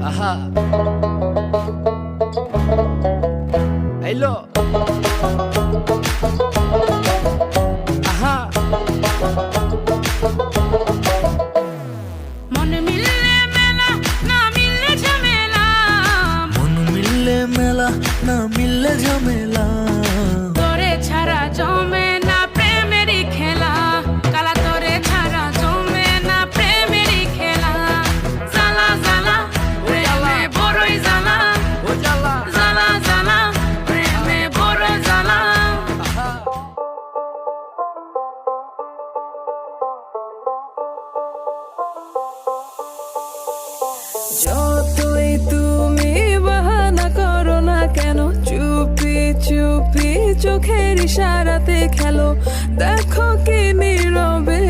আহা হ্যালো আহা মন মিললে মেলা না মিললে ঝামেলা, মন মিললে মেলা না মিললে ঝামেলা, তোরে ছাড়া জমে না প্রেমেরই খেলা, কালা তোরে ছাড়া জমে না প্রেমেরই খেলা। জ্বালা জ্বালা প্রেমে বড়ই জ্বালা, ও জ্বালা জ্বালা জ্বালা প্রেমে বড় জ্বালা। আহা যতই তুমি বাহানা করো না কেন, চুপি চুপি চোখের ইশারাতে খেলো, দেখো কি নীরবে